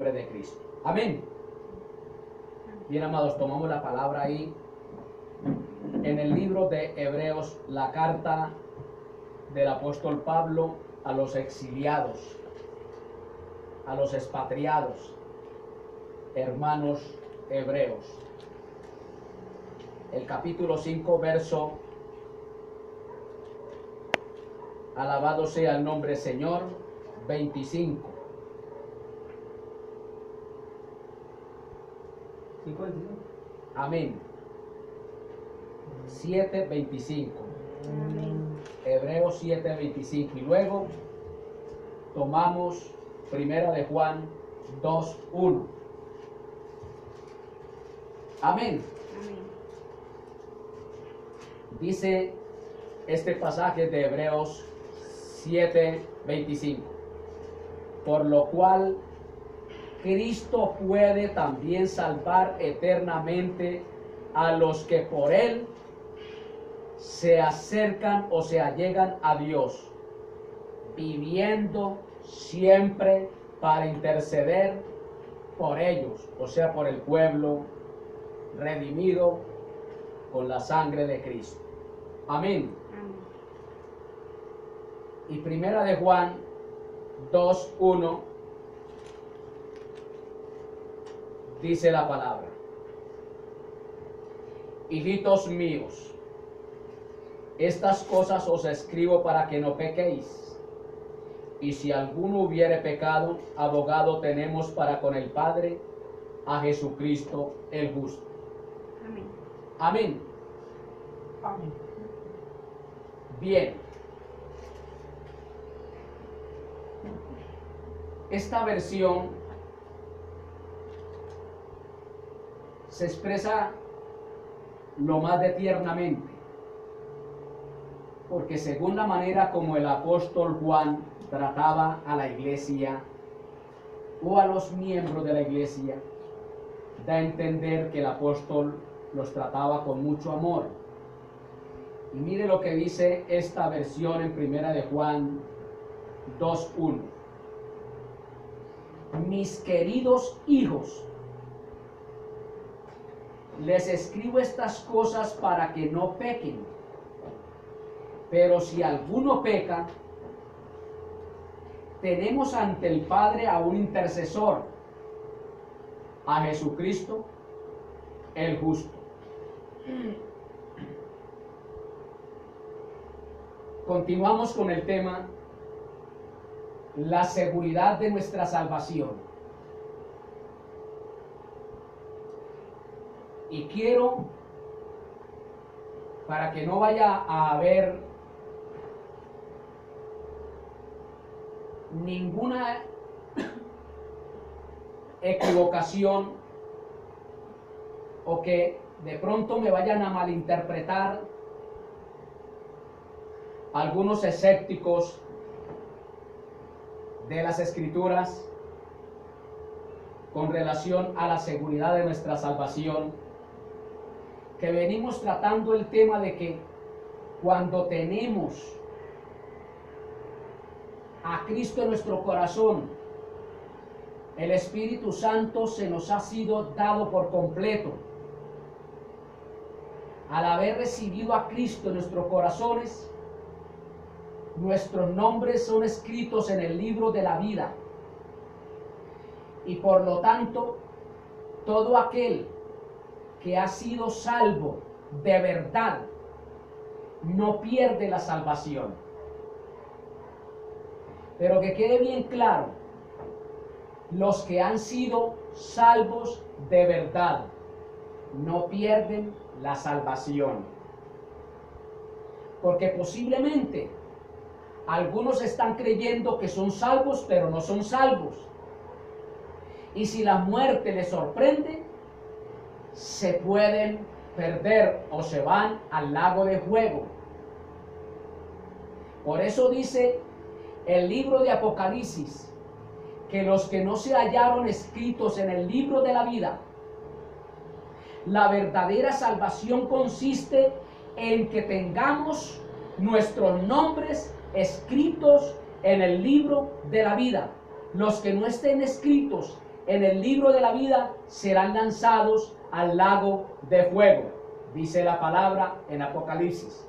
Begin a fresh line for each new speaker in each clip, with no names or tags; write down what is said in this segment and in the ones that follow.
nombre de Cristo. Amén. Bien, amados, tomamos la palabra ahí en el libro de Hebreos, la carta del apóstol Pablo a los exiliados, a los expatriados, hermanos hebreos. El capítulo 5, verso, alabado sea el nombre Señor, 25. Amén. 7:25.
Amén.
Hebreos 7:25. Y luego tomamos Primera de Juan 2:1. Amén.
Amén.
Dice este pasaje de Hebreos 7:25. Por lo cual Cristo puede también salvar eternamente a los que por Él se acercan o se allegan a Dios, viviendo siempre para interceder por ellos, o sea, por el pueblo redimido con la sangre de Cristo. Amén.
Amén.
Y Primera de Juan 2:1 dice la palabra: hijitos míos, estas cosas os escribo para que no pequéis. Y si alguno hubiere pecado, abogado tenemos para con el Padre, a Jesucristo el justo.
Amén.
Amén.
Amén.
Bien. Esta versión se expresa lo más de tiernamente, porque según la manera como el apóstol Juan trataba a la iglesia o a los miembros de la iglesia, da a entender que el apóstol los trataba con mucho amor. Y mire lo que dice esta versión en Primera de Juan 2:1. Mis queridos hijos, les escribo estas cosas para que no pequen. Pero si alguno peca, tenemos ante el Padre a un intercesor, a Jesucristo el justo. Continuamos con el tema, la seguridad de nuestra salvación. Y quiero, para que no vaya a haber ninguna equivocación o que de pronto me vayan a malinterpretar algunos escépticos de las Escrituras con relación a la seguridad de nuestra salvación, que venimos tratando el tema de que cuando tenemos a Cristo en nuestro corazón, el Espíritu Santo se nos ha sido dado por completo. Al haber recibido a Cristo en nuestros corazones, nuestros nombres son escritos en el libro de la vida. Y por lo tanto, todo aquel que ha sido salvo de verdad no pierde la salvación. Pero que quede bien claro, los que han sido salvos de verdad no pierden la salvación. Porque posiblemente algunos están creyendo que son salvos, pero no son salvos. Y si la muerte les sorprende, se pueden perder o se van al lago de fuego. Por eso dice el libro de Apocalipsis que los que no se hallaron escritos en el libro de la vida, la verdadera salvación consiste en que tengamos nuestros nombres escritos en el libro de la vida. Los que no estén escritos en el libro de la vida serán lanzados al lago de fuego, dice la palabra en Apocalipsis.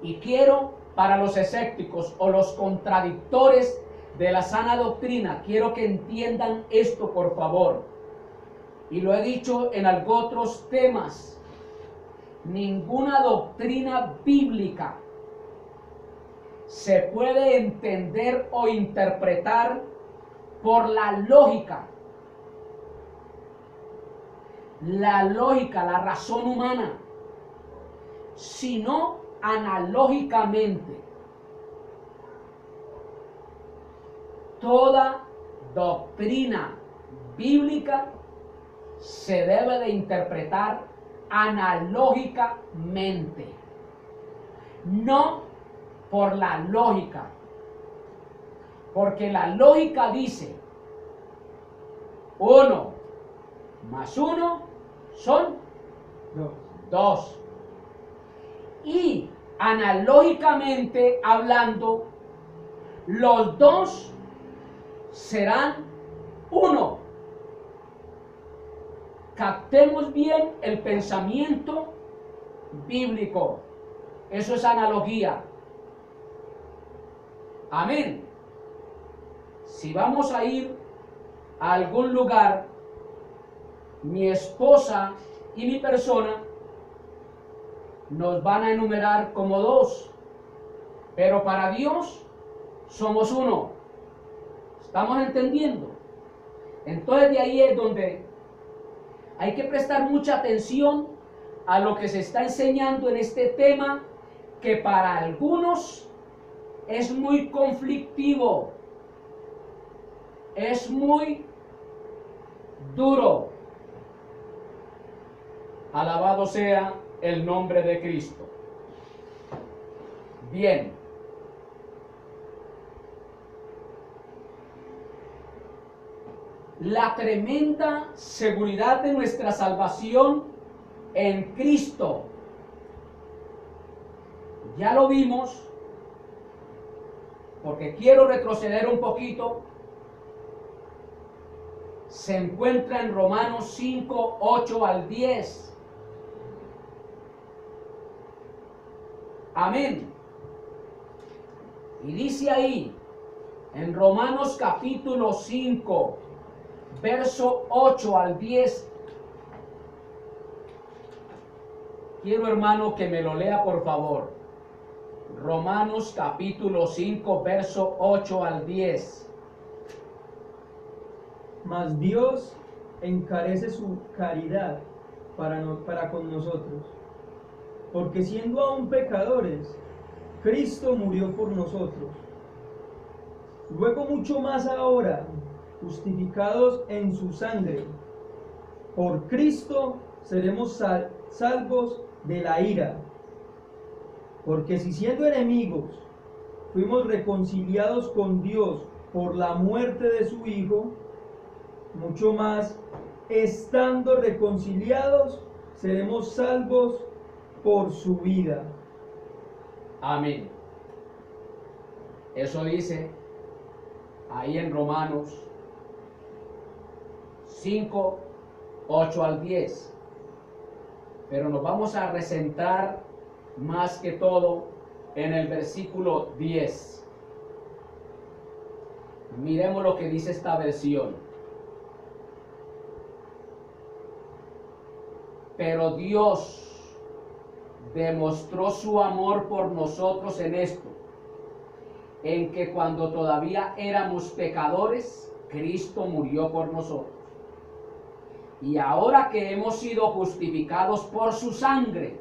Y quiero, para los escépticos o los contradictores de la sana doctrina, quiero que entiendan esto, por favor. Y lo he dicho en algunos otros temas. Ninguna doctrina bíblica se puede entender o interpretar por la lógica. La lógica, la razón humana, sino analógicamente. Toda doctrina bíblica se debe de interpretar analógicamente, no por la lógica, porque la lógica dice 1 más 1 son 2, y analógicamente hablando, los dos serán 1. Captemos bien el pensamiento bíblico. Eso es analogía. Amén. Si vamos a ir a algún lugar, mi esposa y mi persona nos van a enumerar como 2, pero para Dios somos 1. ¿Estamos entendiendo? Entonces de ahí es donde hay que prestar mucha atención a lo que se está enseñando en este tema, que para algunos es muy conflictivo, es muy duro. Alabado sea el nombre de Cristo. Bien. La tremenda seguridad de nuestra salvación en Cristo. Ya lo vimos, porque quiero retroceder un poquito. Se encuentra en Romanos 5, 8 al 10. Amén. Y dice ahí, en Romanos capítulo 5, verso 8 al 10. Quiero, hermano, que me lo lea, por favor. Romanos capítulo 5, verso 8 al 10.
Mas Dios encarece su caridad para con nosotros, porque siendo aún pecadores, Cristo murió por nosotros. Luego mucho más ahora, justificados en su sangre, por Cristo seremos salvos de la ira. Porque si siendo enemigos fuimos reconciliados con Dios por la muerte de su Hijo, mucho más, estando reconciliados, seremos salvos por su vida.
Amén. Eso dice ahí en Romanos 5, 8 al 10. Pero nos vamos a recentrar más que todo en el versículo 10. Miremos lo que dice esta versión. Pero Dios demostró su amor por nosotros en esto, en que cuando todavía éramos pecadores, Cristo murió por nosotros. Y ahora que hemos sido justificados por su sangre,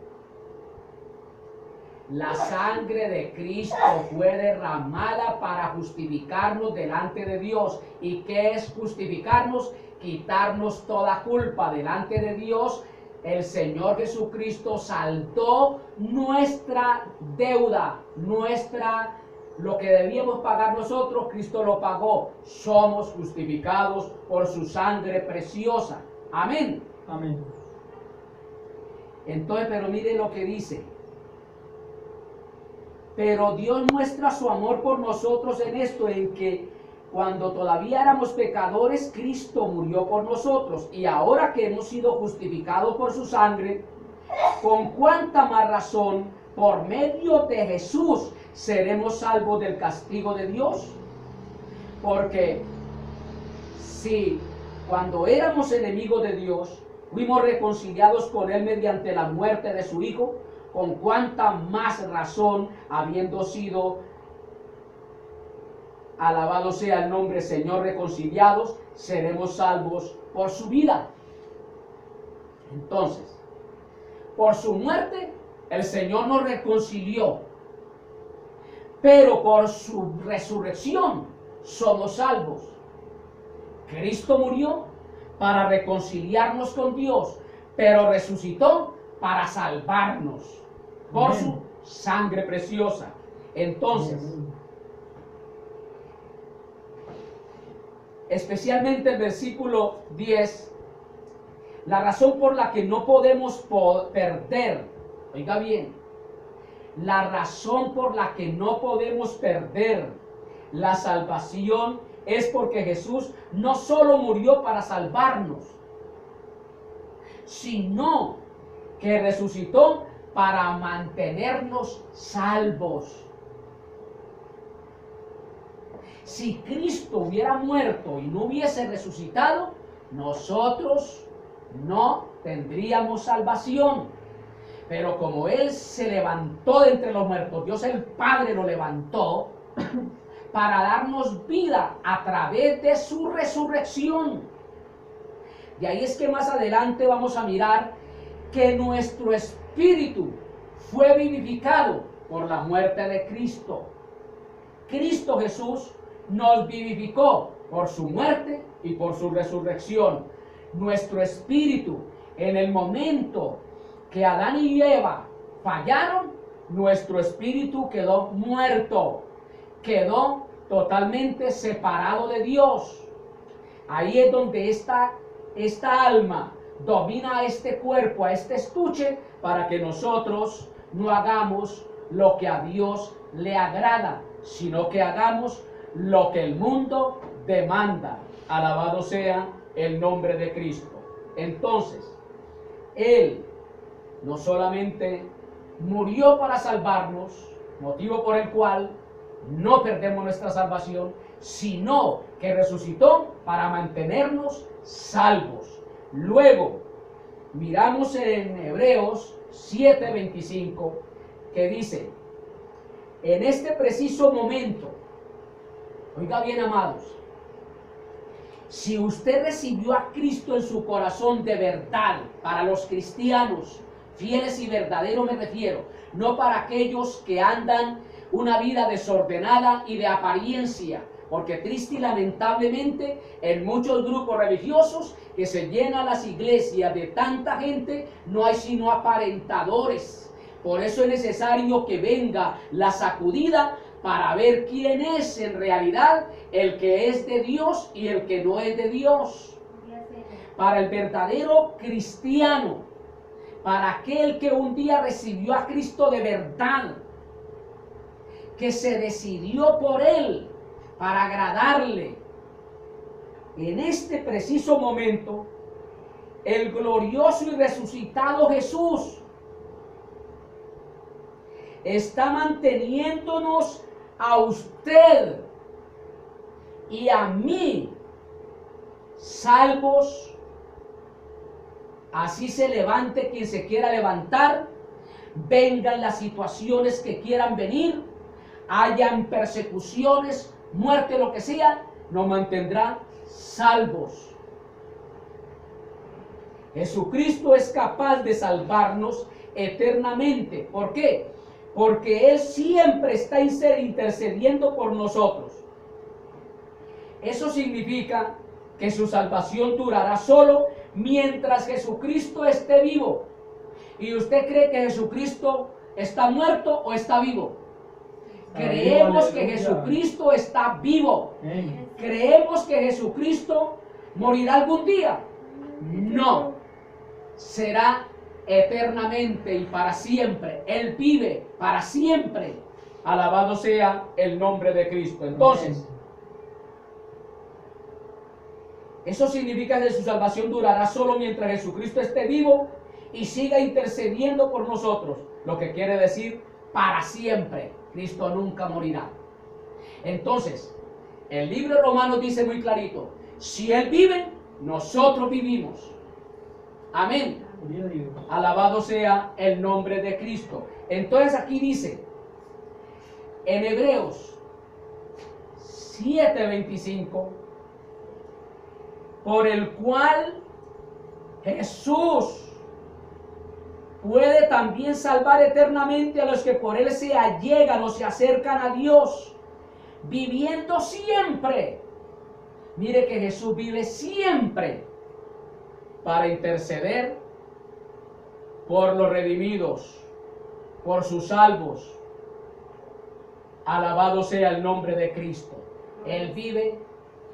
la sangre de Cristo fue derramada para justificarnos delante de Dios. ¿Y qué es justificarnos? Quitarnos toda culpa delante de Dios. El Señor Jesucristo saldó nuestra deuda, lo que debíamos pagar nosotros, Cristo lo pagó. Somos justificados por su sangre preciosa. Amén.
Amén.
Entonces, pero mire lo que dice. Pero Dios muestra su amor por nosotros en esto, en que cuando todavía éramos pecadores, Cristo murió por nosotros. Y ahora que hemos sido justificados por su sangre, con cuánta más razón, por medio de Jesús, seremos salvos del castigo de Dios. Porque si cuando éramos enemigos de Dios, fuimos reconciliados con Él mediante la muerte de su Hijo, con cuánta más razón, habiendo sido, alabado sea el nombre Señor, reconciliados, seremos salvos por su vida. Entonces, por su muerte, el Señor nos reconcilió, pero por su resurrección somos salvos. Cristo murió para reconciliarnos con Dios, pero resucitó para salvarnos por su sangre preciosa. Entonces, especialmente el versículo 10, la razón por la que no podemos perder, oiga bien, la razón por la que no podemos perder la salvación es porque Jesús no solo murió para salvarnos, sino que resucitó para mantenernos salvos. Si Cristo hubiera muerto y no hubiese resucitado, nosotros no tendríamos salvación. Pero como Él se levantó de entre los muertos, Dios el Padre lo levantó para darnos vida a través de su resurrección. Y ahí es que más adelante vamos a mirar que nuestro espíritu fue vivificado por la muerte de Cristo. Cristo Jesús nos vivificó por su muerte y por su resurrección. Nuestro espíritu, en el momento que Adán y Eva fallaron, nuestro espíritu quedó muerto, quedó totalmente separado de Dios. Ahí es donde esta alma domina a este cuerpo, a este estuche, para que nosotros no hagamos lo que a Dios le agrada, sino que hagamos lo que el mundo demanda. Alabado sea el nombre de Cristo. Entonces, Él no solamente murió para salvarnos, motivo por el cual no perdemos nuestra salvación, sino que resucitó para mantenernos salvos. Luego, miramos en Hebreos 7:25, que dice, en este preciso momento, oiga bien, amados, si usted recibió a Cristo en su corazón de verdad, para los cristianos fieles y verdaderos me refiero, no para aquellos que andan una vida desordenada y de apariencia, porque triste y lamentablemente en muchos grupos religiosos que se llenan las iglesias de tanta gente, no hay sino aparentadores. Por eso es necesario que venga la sacudida para ver quién es en realidad el que es de Dios y el que no es de Dios. Para el verdadero cristiano, para aquel que un día recibió a Cristo de verdad, que se decidió por Él para agradarle, en este preciso momento, el glorioso y resucitado Jesús está manteniéndonos a usted y a mí salvos. Así se levante quien se quiera levantar, vengan las situaciones que quieran venir, hayan persecuciones, muerte, lo que sea, nos mantendrá salvos. Jesucristo es capaz de salvarnos eternamente. ¿Por qué? Porque Él siempre está intercediendo por nosotros. Eso significa que su salvación durará solo mientras Jesucristo esté vivo. ¿Y usted cree que Jesucristo está muerto o está vivo? Creemos que Jesucristo está vivo. ¿Creemos que Jesucristo morirá algún día? No. Será eternamente y para siempre. Él vive para siempre. Alabado sea el nombre de Cristo. Entonces, Eso significa que su salvación durará solo mientras Jesucristo esté vivo y siga intercediendo por nosotros. Lo que quiere decir para siempre. Cristo nunca morirá. Entonces, el libro de Romanos dice muy clarito, si Él vive, nosotros vivimos. Amén.
Gloria a Dios.
Alabado sea el nombre de Cristo. Entonces aquí dice, en Hebreos 7:25, por el cual Jesús puede también salvar eternamente a los que por Él se allegan o se acercan a Dios, viviendo siempre. Mire que Jesús vive siempre para interceder por los redimidos, por sus salvos. Alabado sea el nombre de Cristo. Él vive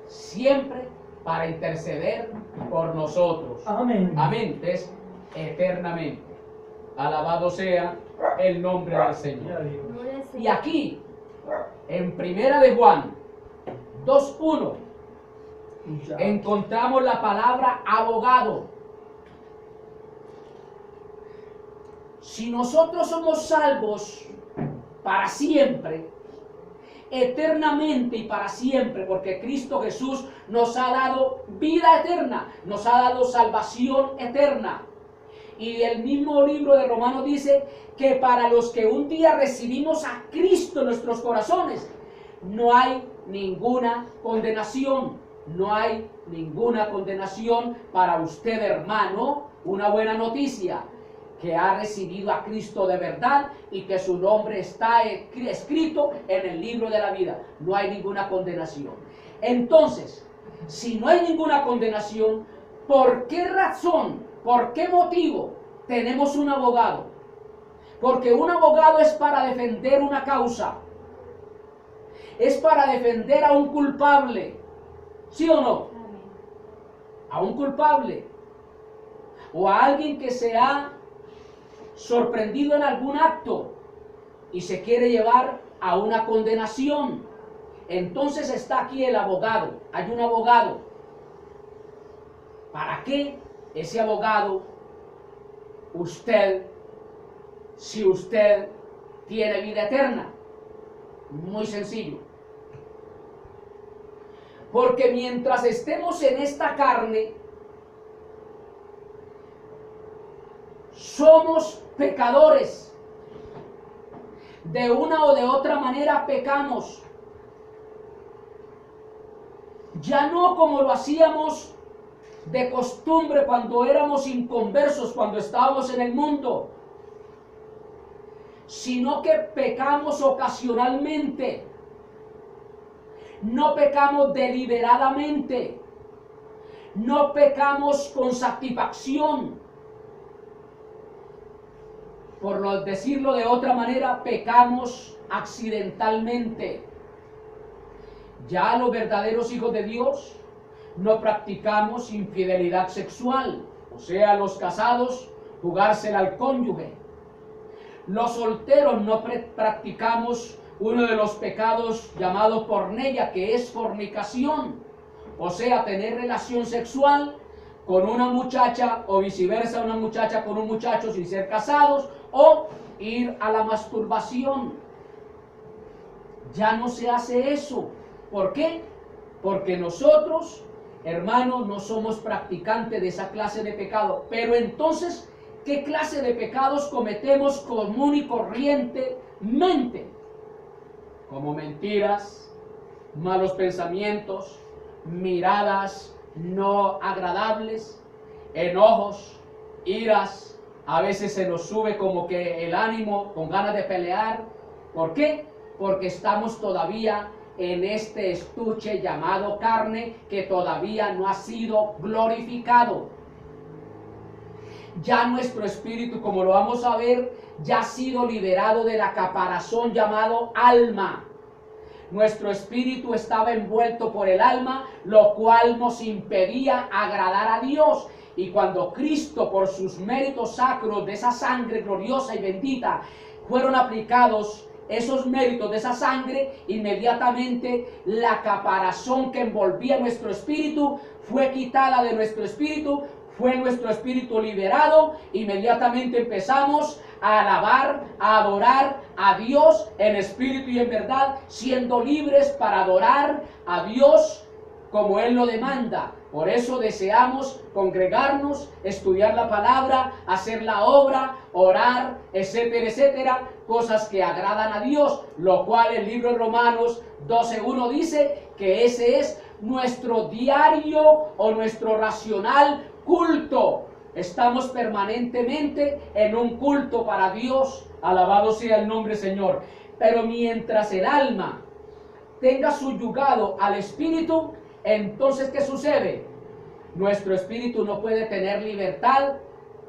siempre para interceder por nosotros.
Amén.
Amén. Es eternamente. Alabado sea el nombre del
Gloria a
Señor.
Dios.
Gloria al
Y
Señor.
aquí, en Primera de Juan 2:1,
Ya.
encontramos la palabra abogado. Si nosotros somos salvos para siempre, eternamente y para siempre, porque Cristo Jesús nos ha dado vida eterna, nos ha dado salvación eterna. Y el mismo libro de Romanos dice que para los que un día recibimos a Cristo en nuestros corazones, no hay ninguna condenación. No hay ninguna condenación para usted, hermano. Una buena noticia, que ha recibido a Cristo de verdad y que su nombre está escrito en el libro de la vida. No hay ninguna condenación. Entonces, si no hay ninguna condenación, ¿por qué razón, por qué motivo tenemos un abogado? Porque un abogado es para defender una causa. Es para defender a un culpable. ¿Sí o no?
Amén.
A un culpable. O a alguien que se ha sorprendido en algún acto y se quiere llevar a una condenación. Entonces está aquí el abogado. Hay un abogado. ¿Para qué ese abogado? Usted, si usted tiene vida eterna. Muy sencillo. Porque mientras estemos en esta carne, somos pecadores. De una o de otra manera pecamos. Ya no como lo hacíamos de costumbre cuando éramos inconversos, cuando estábamos en el mundo, sino que pecamos ocasionalmente. No pecamos deliberadamente. No pecamos con satisfacción. Por decirlo de otra manera, pecamos accidentalmente. Ya los verdaderos hijos de Dios no practicamos infidelidad sexual, o sea, los casados jugársela al cónyuge. Los solteros no practicamos uno de los pecados llamados porneia, que es fornicación, o sea, tener relación sexual con una muchacha o viceversa, una muchacha con un muchacho sin ser casados, o ir a la masturbación. Ya no se hace eso. ¿Por qué? Porque nosotros, hermanos, no somos practicantes de esa clase de pecado. Pero entonces, ¿qué clase de pecados cometemos común y corrientemente? Como mentiras, malos pensamientos, miradas no agradables, enojos, iras. A veces se nos sube como que el ánimo con ganas de pelear. ¿Por qué? Porque estamos todavía en este estuche llamado carne, que todavía no ha sido glorificado. Ya nuestro espíritu, como lo vamos a ver, ya ha sido liberado de la caparazón llamado alma. Nuestro espíritu estaba envuelto por el alma, lo cual nos impedía agradar a Dios. Y cuando Cristo, por sus méritos sacros de esa sangre gloriosa y bendita, fueron aplicados esos méritos de esa sangre, inmediatamente la caparazón que envolvía nuestro espíritu fue quitada de nuestro espíritu, fue nuestro espíritu liberado, inmediatamente empezamos a alabar, a adorar a Dios en espíritu y en verdad, siendo libres para adorar a Dios como Él lo demanda. Por eso deseamos congregarnos, estudiar la palabra, hacer la obra, orar, etcétera, etcétera, cosas que agradan a Dios, lo cual el libro de Romanos 12:1 dice que ese es nuestro diario o nuestro racional culto. Estamos permanentemente en un culto para Dios, alabado sea el nombre del Señor. Pero mientras el alma tenga subyugado al espíritu, entonces ¿qué sucede? Nuestro espíritu no puede tener libertad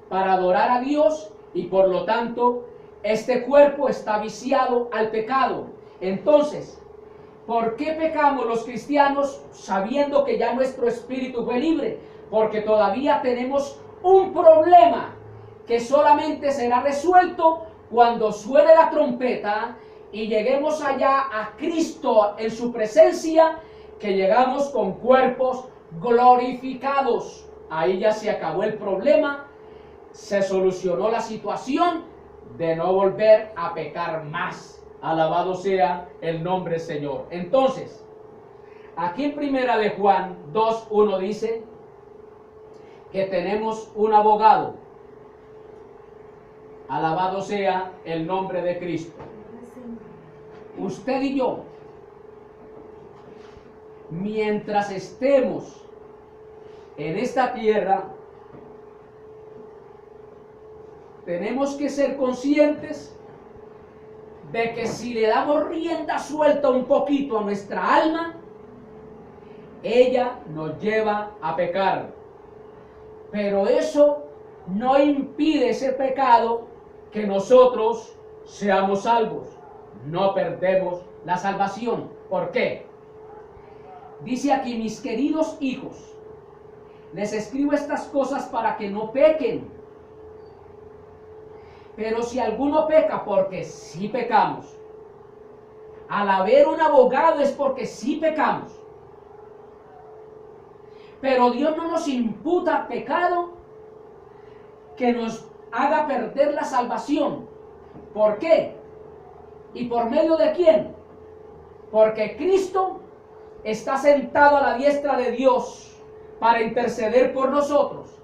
para adorar a Dios y por lo tanto este cuerpo está viciado al pecado. Entonces, ¿por qué pecamos los cristianos sabiendo que ya nuestro espíritu fue libre? Porque todavía tenemos un problema que solamente será resuelto cuando suene la trompeta y lleguemos allá a Cristo en su presencia, que llegamos con cuerpos glorificados. Ahí ya se acabó el problema, se solucionó la situación de no volver a pecar más. Alabado sea el nombre del Señor. Entonces, aquí en primera de Juan 2:1 dice que tenemos un abogado. Alabado sea el nombre de Cristo. Usted y yo, mientras estemos en esta tierra, tenemos que ser conscientes de que si le damos rienda suelta un poquito a nuestra alma, ella nos lleva a pecar. Pero eso no impide ese pecado que nosotros seamos salvos. No perdemos la salvación. ¿Por qué? Dice aquí: mis queridos hijos, les escribo estas cosas para que no pequen. Pero si alguno peca, porque sí pecamos. Al haber un abogado es porque sí pecamos. Pero Dios no nos imputa pecado que nos haga perder la salvación. ¿Por qué? ¿Y por medio de quién? Porque Cristo está sentado a la diestra de Dios para interceder por nosotros.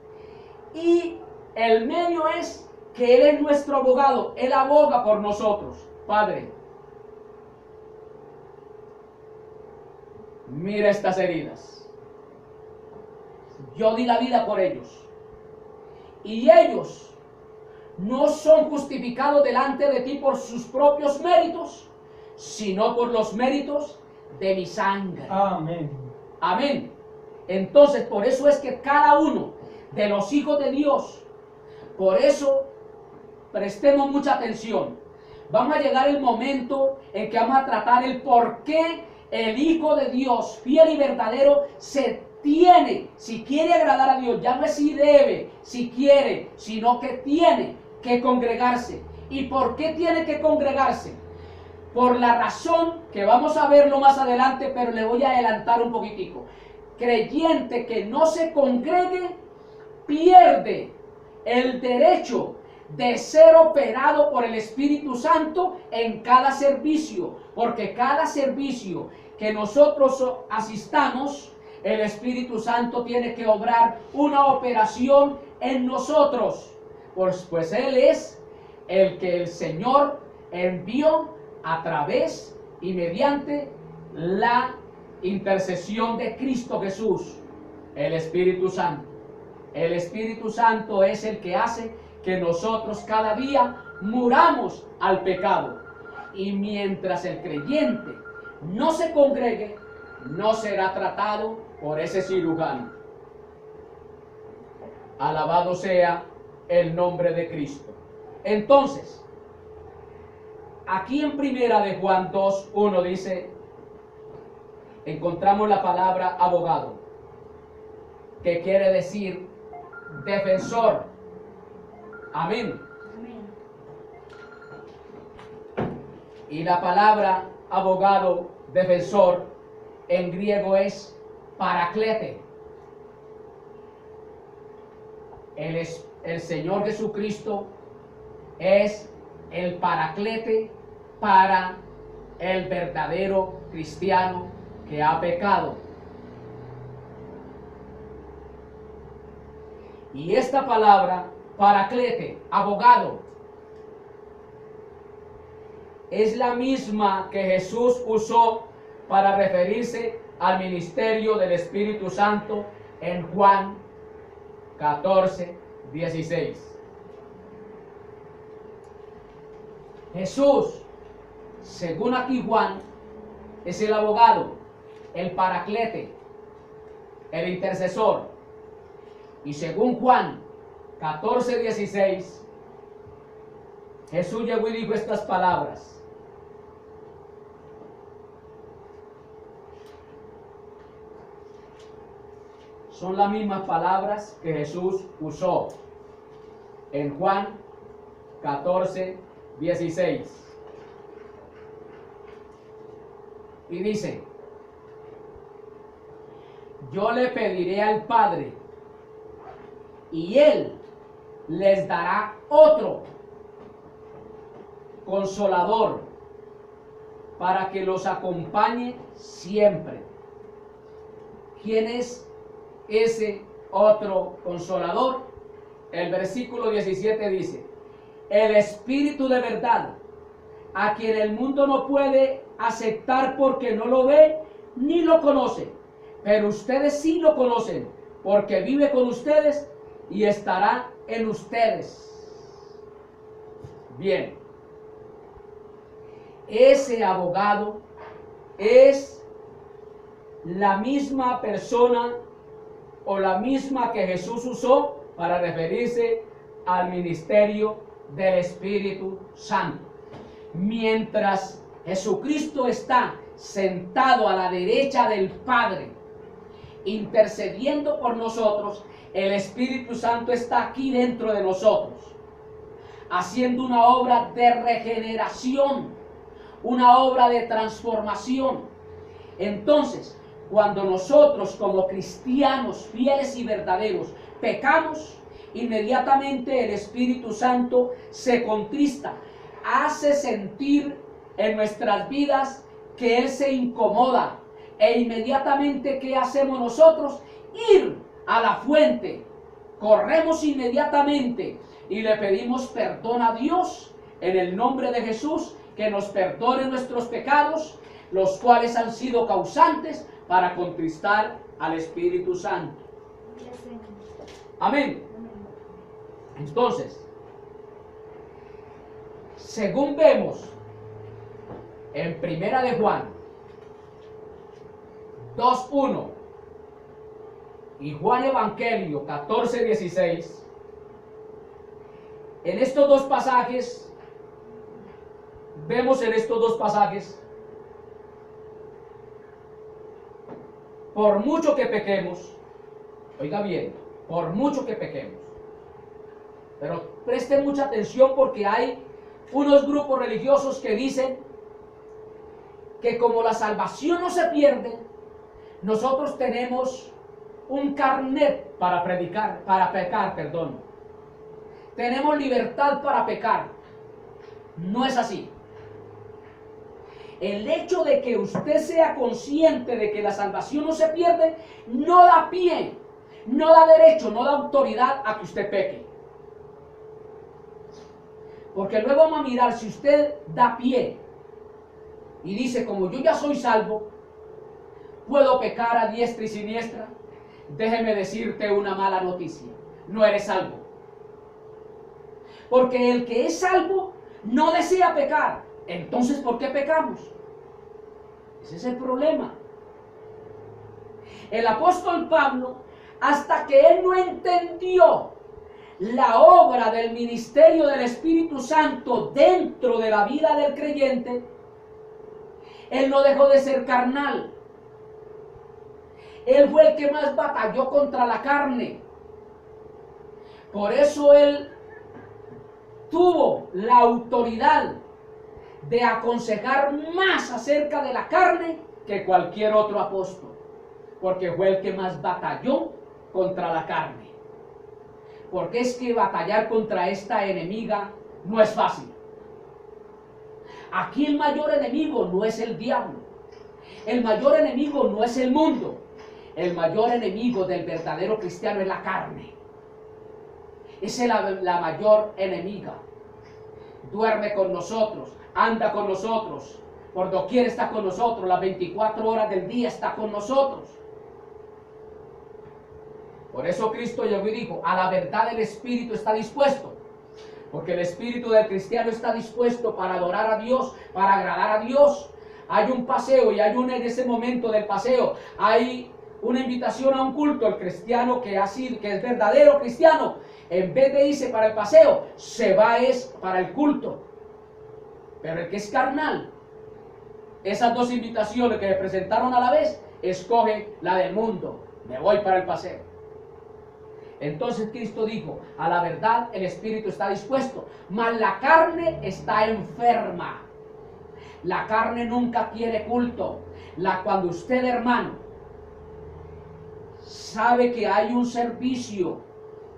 Y el medio es que Él es nuestro abogado. Él aboga por nosotros. Padre, mira estas heridas. Yo di la vida por ellos. Y ellos no son justificados delante de ti por sus propios méritos, sino por los méritos de mi sangre.
Amén.
Amén. Entonces, por eso es que cada uno de los hijos de Dios, por eso prestemos mucha atención. Vamos a llegar el momento en que vamos a tratar el por qué el Hijo de Dios, fiel y verdadero, se tiene, si quiere agradar a Dios, ya no es si debe, si quiere, sino que tiene que congregarse. ¿Y por qué tiene que congregarse? Por la razón que vamos a verlo más adelante, pero le voy a adelantar un poquitico. Creyente que no se congregue pierde el derecho de ser operado por el Espíritu Santo en cada servicio, porque cada servicio que nosotros asistamos, el Espíritu Santo tiene que obrar una operación en nosotros, pues Él es el que el Señor envió a través y mediante la intercesión de Cristo Jesús, el Espíritu Santo. El Espíritu Santo es el que hace que nosotros cada día muramos al pecado. Y mientras el creyente no se congregue, no será tratado por ese cirujano. Alabado sea el nombre de Cristo. Entonces, aquí en primera de Juan 2:1 dice, encontramos la palabra abogado, que quiere decir defensor. Amén.
Amén.
Y la palabra abogado, defensor, en griego es paraclete. El Señor Jesucristo es el paraclete para el verdadero cristiano que ha pecado. Y esta palabra, paraclete, abogado, es la misma que Jesús usó para referirse al ministerio del Espíritu Santo en Juan 14:16. Jesús, según aquí Juan, es el abogado, el paraclete, el intercesor. Y según Juan 14:16, Jesús llegó y dijo estas palabras: son las mismas palabras que Jesús usó en Juan 14:16. Y dice: yo le pediré al Padre, y Él les dará otro consolador para que los acompañe siempre. ¿Quién es ese otro consolador? El versículo 17 dice: el Espíritu de verdad, a quien el mundo no puede aceptar porque no lo ve ni lo conoce, pero ustedes sí lo conocen, porque vive con ustedes y estará en ustedes. Bien, ese abogado es la misma persona o la misma que Jesús usó para referirse al ministerio del Espíritu Santo. Mientras Jesucristo está sentado a la derecha del Padre, intercediendo por nosotros, el Espíritu Santo está aquí dentro de nosotros, haciendo una obra de regeneración, una obra de transformación. Entonces, cuando nosotros como cristianos fieles y verdaderos pecamos, inmediatamente el Espíritu Santo se contrista, hace sentir en nuestras vidas que Él se incomoda, e inmediatamente ¿qué hacemos nosotros? Ir a la fuente, corremos inmediatamente y le pedimos perdón a Dios en el nombre de Jesús, que nos perdone nuestros pecados, los cuales han sido causantes para contristar al Espíritu Santo. Amén. Entonces, según vemos en Primera de Juan 2:1 y Juan Evangelio 14:16, en estos dos pasajes, vemos en estos dos pasajes, por mucho que pequemos, oiga bien, por mucho que pequemos, pero preste mucha atención porque hay unos grupos religiosos que dicen que como la salvación no se pierde, nosotros tenemos un carnet para predicar, para pecar, perdón. Tenemos libertad para pecar. No es así. El hecho de que usted sea consciente de que la salvación no se pierde, no da pie, no da derecho, no da autoridad a que usted peque. Porque luego vamos a mirar, si usted da pie y dice, como yo ya soy salvo, puedo pecar a diestra y siniestra, déjeme decirte una mala noticia: no eres salvo. Porque el que es salvo no desea pecar. Entonces, ¿por qué pecamos? Ese es el problema. El apóstol Pablo, hasta que él no entendió la obra del ministerio del Espíritu Santo dentro de la vida del creyente, él no dejó de ser carnal. Él fue el que más batalló contra la carne. Por eso él tuvo la autoridad de aconsejar más acerca de la carne que cualquier otro apóstol, porque fue el que más batalló contra la carne. Porque es que batallar contra esta enemiga no es fácil. Aquí el mayor enemigo no es el diablo, el mayor enemigo no es el mundo, el mayor enemigo del verdadero cristiano es la carne. Esa es la mayor enemiga. Duerme con nosotros, anda con nosotros, por doquier está con nosotros, las 24 horas del día está con nosotros. Por eso Cristo llegó y dijo, a la verdad el Espíritu está dispuesto, porque el espíritu del cristiano está dispuesto para adorar a Dios, para agradar a Dios. Hay un paseo y en ese momento del paseo hay una invitación a un culto. El cristiano que es verdadero cristiano, en vez de irse para el paseo, se va para el culto. Pero el que es carnal, esas dos invitaciones que le presentaron a la vez, escoge la del mundo. Me voy para el paseo. Entonces Cristo dijo, a la verdad el espíritu está dispuesto, mas la carne está enferma. La carne nunca quiere culto. Cuando usted, hermano, sabe que hay un servicio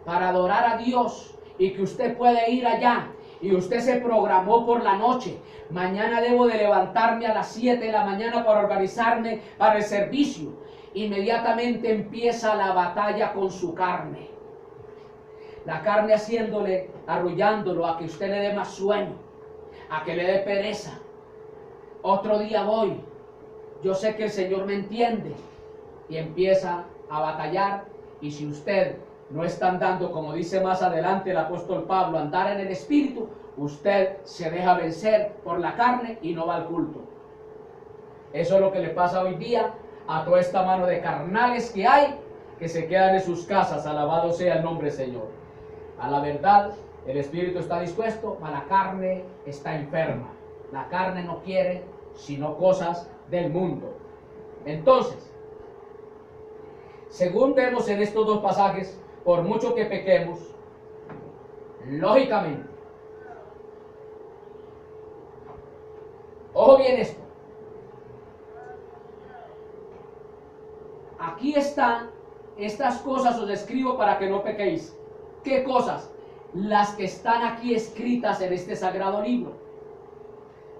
para adorar a Dios y que usted puede ir allá y usted se programó por la noche, mañana debo de levantarme a las 7 de la mañana para organizarme para el servicio, inmediatamente empieza la batalla con su carne. La carne arrullándolo a que usted le dé más sueño, a que le dé pereza. Otro día voy, yo sé que el Señor me entiende, y empieza a batallar. Y si usted no está andando, como dice más adelante el apóstol Pablo, andar en el Espíritu, usted se deja vencer por la carne y no va al culto. Eso es lo que le pasa hoy día a toda esta mano de carnales que hay, que se quedan en sus casas. Alabado sea el nombre del Señor. A la verdad, el espíritu está dispuesto, pero la carne está enferma. La carne no quiere sino cosas del mundo. Entonces, según vemos en estos dos pasajes, por mucho que pequemos, lógicamente, ojo bien esto, aquí están estas cosas, os escribo para que no pequéis. ¿Qué cosas? Las que están aquí escritas en este sagrado libro.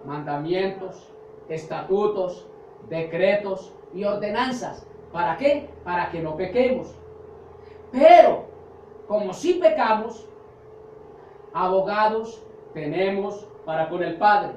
Mandamientos, estatutos, decretos y ordenanzas. ¿Para qué? Para que no pequemos. Pero, como si pecamos, abogados tenemos para con el Padre.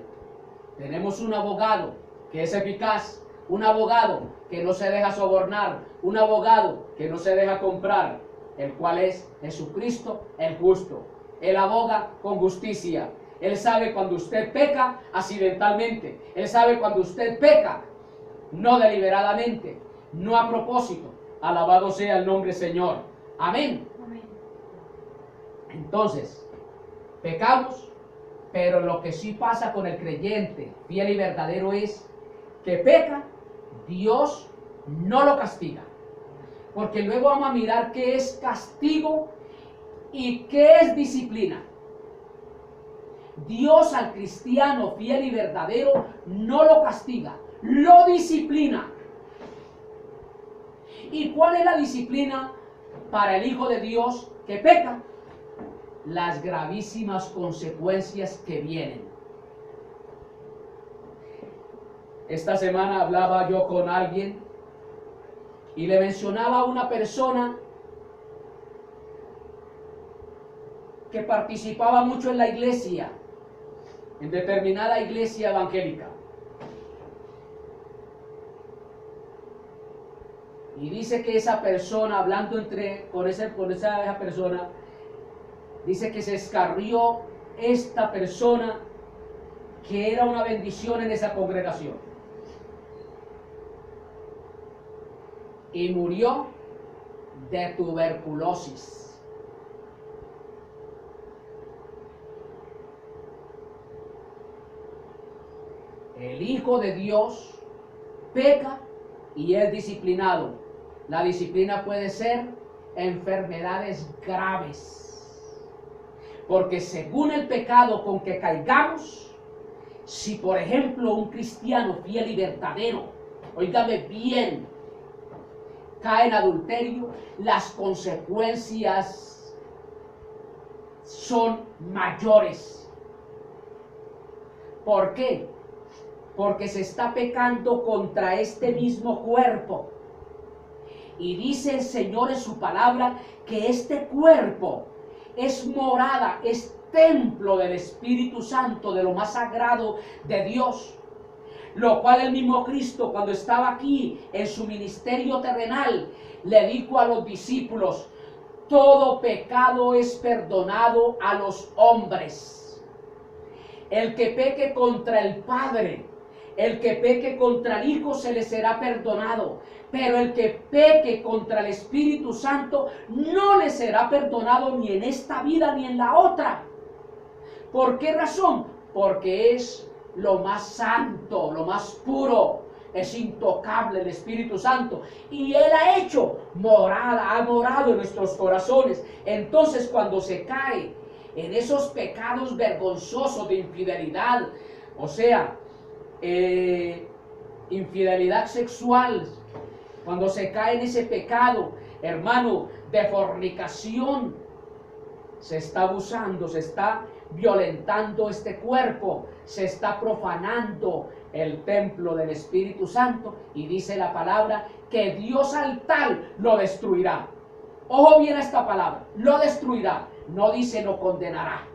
Tenemos un abogado que es eficaz, un abogado que no se deja sobornar, un abogado que no se deja comprar, el cual es Jesucristo el justo. Él aboga con justicia. Él sabe cuando usted peca accidentalmente. Él sabe cuando usted peca no deliberadamente, no a propósito. Alabado sea el nombre del Señor. Amén.
Amén.
Entonces, pecamos, pero lo que sí pasa con el creyente fiel y verdadero es que peca, Dios no lo castiga. Porque luego vamos a mirar qué es castigo y qué es disciplina. Dios al cristiano fiel y verdadero no lo castiga, lo disciplina. ¿Y cuál es la disciplina para el Hijo de Dios que peca? Las gravísimas consecuencias que vienen. Esta semana hablaba yo con alguien y le mencionaba a una persona que participaba mucho en la iglesia, en determinada iglesia evangélica. Y dice que esa persona, hablando con esa persona, dice que se escarrió esta persona que era una bendición en esa congregación. Y murió de tuberculosis. El Hijo de Dios peca y es disciplinado. La disciplina puede ser enfermedades graves. Porque según el pecado con que caigamos, Si por ejemplo un cristiano fiel y verdadero, óigame bien, cae en adulterio, las consecuencias son mayores. ¿Por qué? Porque se está pecando contra este mismo cuerpo. Y dice el Señor en su palabra que este cuerpo es morada, es templo del Espíritu Santo, de lo más sagrado de Dios. Lo cual el mismo Cristo, cuando estaba aquí en su ministerio terrenal, le dijo a los discípulos: todo pecado es perdonado a los hombres. El que peque contra el Padre, el que peque contra el Hijo, se le será perdonado. Pero el que peque contra el Espíritu Santo, no le será perdonado ni en esta vida ni en la otra. ¿Por qué razón? Porque es lo más santo, lo más puro, es intocable el Espíritu Santo. Y Él ha hecho morada, ha morado en nuestros corazones. Entonces, cuando se cae en esos pecados vergonzosos de infidelidad, o sea, infidelidad sexual, cuando se cae en ese pecado, hermano, de fornicación, se está abusando, se está violentando este cuerpo, se está profanando el templo del Espíritu Santo, y dice la palabra que Dios al tal lo destruirá. Ojo bien a esta palabra, lo destruirá, no dice lo condenará.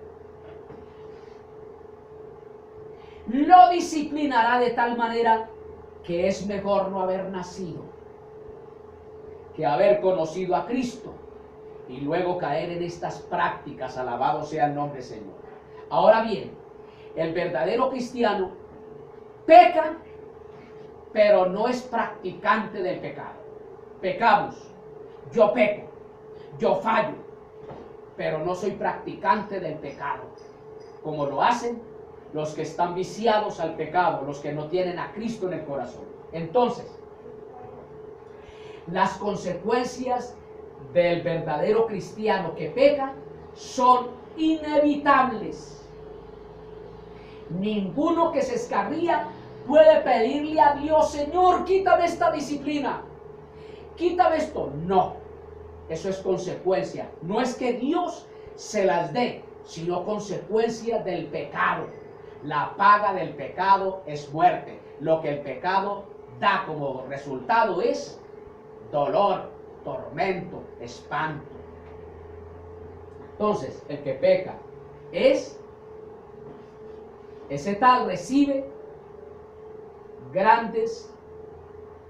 Lo disciplinará de tal manera que es mejor no haber nacido que haber conocido a Cristo y luego caer en estas prácticas. Alabado sea el nombre del Señor. Ahora bien, el verdadero cristiano peca, pero no es practicante del pecado. Pecamos, yo peco, yo fallo, pero no soy practicante del pecado, como lo hacen los que están viciados al pecado, los que no tienen a Cristo en el corazón. Entonces, las consecuencias del verdadero cristiano que peca son inevitables. Ninguno que se escarría puede pedirle a Dios: Señor, quítame esta disciplina, quítame esto. No, eso es consecuencia. No es que Dios se las dé, sino consecuencia del pecado. La paga del pecado es muerte. Lo que el pecado da como resultado es dolor, tormento, espanto. Entonces, el que peca ese tal recibe grandes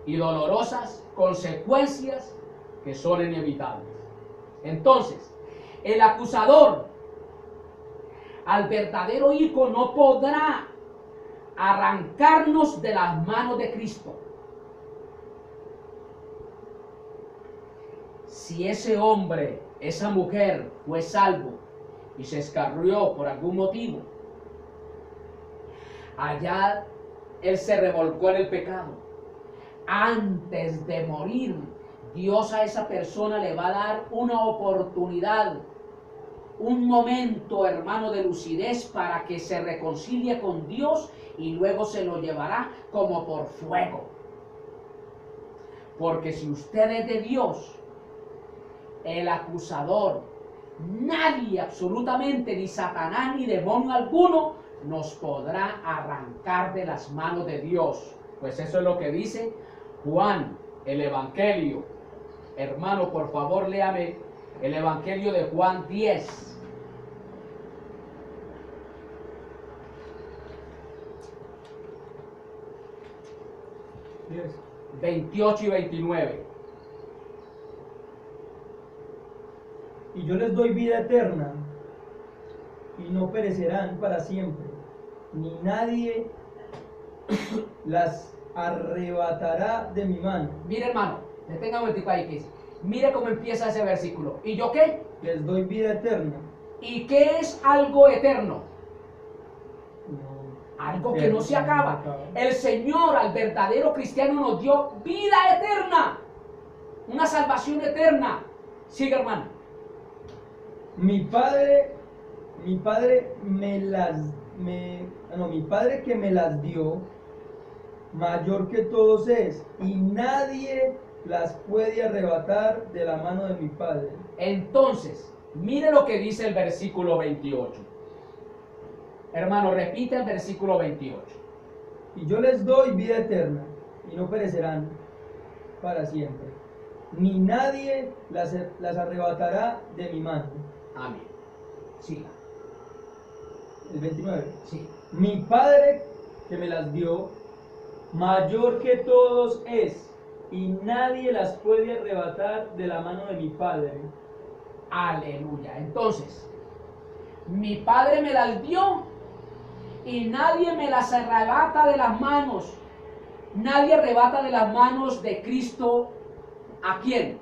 y dolorosas consecuencias que son inevitables. Entonces, el acusador al verdadero Hijo no podrá arrancarnos de las manos de Cristo. Si ese hombre, esa mujer fue salvo y se escarrió por algún motivo, allá él se revolcó en el pecado. Antes de morir, Dios a esa persona le va a dar una oportunidad, un momento, hermano, de lucidez para que se reconcilie con Dios, y luego se lo llevará como por fuego. Porque si usted es de Dios, el acusador, nadie, absolutamente, ni Satanás ni demonio alguno, nos podrá arrancar de las manos de Dios. Pues eso es lo que dice Juan, el Evangelio. Hermano, por favor, léame el Evangelio de Juan 10. 28 y 29.
Y yo les doy vida eterna, y no perecerán para siempre, ni nadie las arrebatará de mi mano.
Mire, hermano, detenga un momentico ahí, que dice. Mire cómo empieza ese versículo. ¿Y yo qué?
Les doy vida eterna.
¿Y qué es algo eterno?
No,
Algo que no se acaba. El Señor al verdadero cristiano nos dio vida eterna, una salvación eterna. Sigue, hermano.
Mi padre me las mi Padre que me las dio, mayor que todos es, y nadie las puede arrebatar de la mano de mi Padre.
Entonces, mire lo que dice el versículo 28. Hermano, repite el versículo 28.
Y yo les doy vida eterna, y no perecerán para siempre, ni nadie las arrebatará de mi mano.
Amén. Siga.
El 29.
Sí.
Mi Padre que me las dio, mayor que todos es, y nadie las puede arrebatar de la mano de mi Padre.
Aleluya. Entonces, mi Padre me las dio y nadie me las arrebata de las manos. Nadie arrebata de las manos de Cristo. ¿A quién?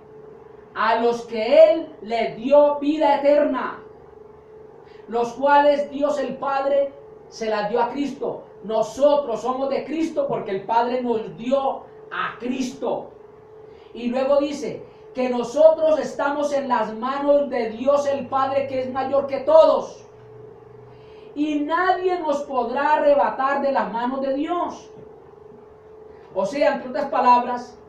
A los que Él le dio vida eterna, los cuales Dios el Padre se las dio a Cristo. Nosotros somos de Cristo porque el Padre nos dio a Cristo. Y luego dice que nosotros estamos en las manos de Dios el Padre, que es mayor que todos. Y nadie nos podrá arrebatar de las manos de Dios. O sea, entre otras palabras,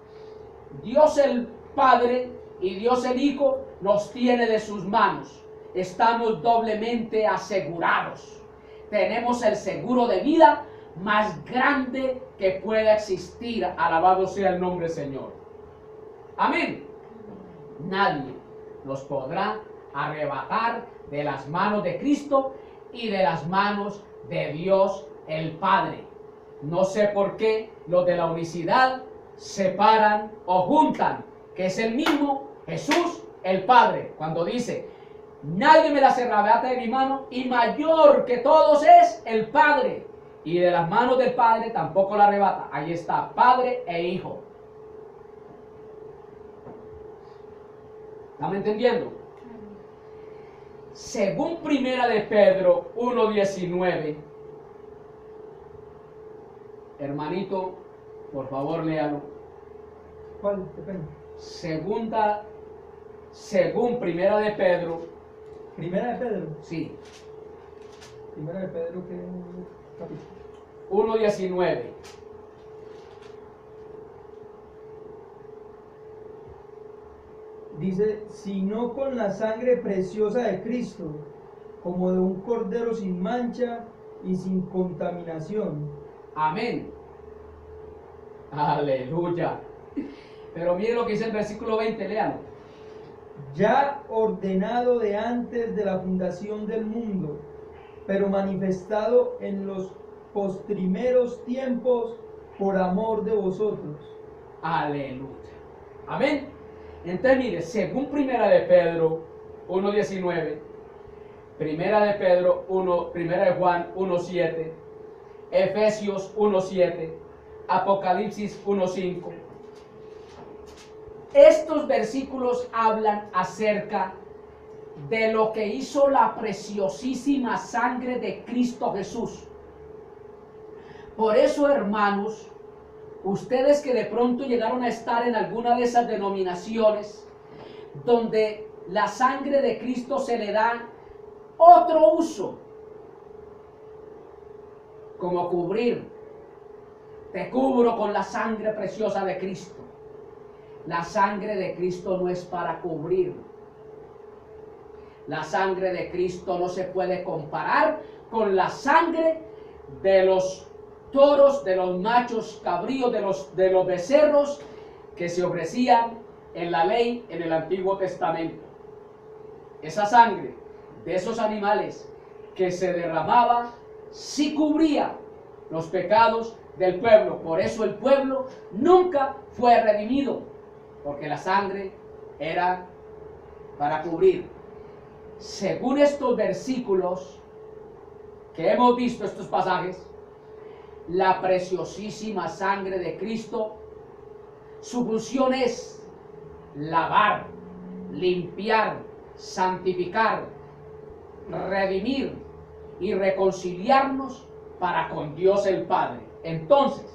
Dios el Padre y Dios el Hijo nos tiene de sus manos. Estamos doblemente asegurados. Tenemos el seguro de vida más grande que pueda existir. Alabado sea el nombre del Señor. Amén. Nadie nos podrá arrebatar de las manos de Cristo y de las manos de Dios el Padre. No sé por qué los de la unicidad separan o juntan, que es el mismo Jesús el Padre, cuando dice: nadie me las arrebata de mi mano, y mayor que todos es el Padre, y de las manos del Padre tampoco la arrebata. Ahí está, Padre e Hijo. ¿Estamos entendiendo? Según Primera de Pedro 1:19, hermanito, por favor léalo.
¿Cuál? Depende.
Según Primera de Pedro,
Primera de Pedro.
sí,
Primera de Pedro, que
1:19.
dice: sino con la sangre preciosa de Cristo, como de un cordero sin mancha y sin contaminación.
Amén. Aleluya. Pero mire lo que dice el versículo 20, léalo.
Ya ordenado de antes de la fundación del mundo, pero manifestado en los postrimeros tiempos por amor de vosotros.
Aleluya. Amén. Entonces mire, según Primera de Pedro 1:19, Primera de Pedro 1, Primera de Juan 1:7, Efesios 1:7, Apocalipsis 1:5. Estos versículos hablan acerca de lo que hizo la preciosísima sangre de Cristo Jesús. Por eso, hermanos, ustedes que de pronto llegaron a estar en alguna de esas denominaciones donde la sangre de Cristo se le da otro uso, como cubrir, te cubro con la sangre preciosa de Cristo. La sangre de Cristo no es para cubrir. La sangre de Cristo no se puede comparar con la sangre de los toros, de los machos cabríos, de los becerros que se ofrecían en la ley en el Antiguo Testamento. Esa sangre de esos animales que se derramaba sí cubría los pecados del pueblo. Por eso el pueblo nunca fue redimido, porque la sangre era para cubrir. Según estos versículos que hemos visto, estos pasajes, la preciosísima sangre de Cristo, su función es lavar, limpiar, santificar, redimir y reconciliarnos para con Dios el Padre. Entonces,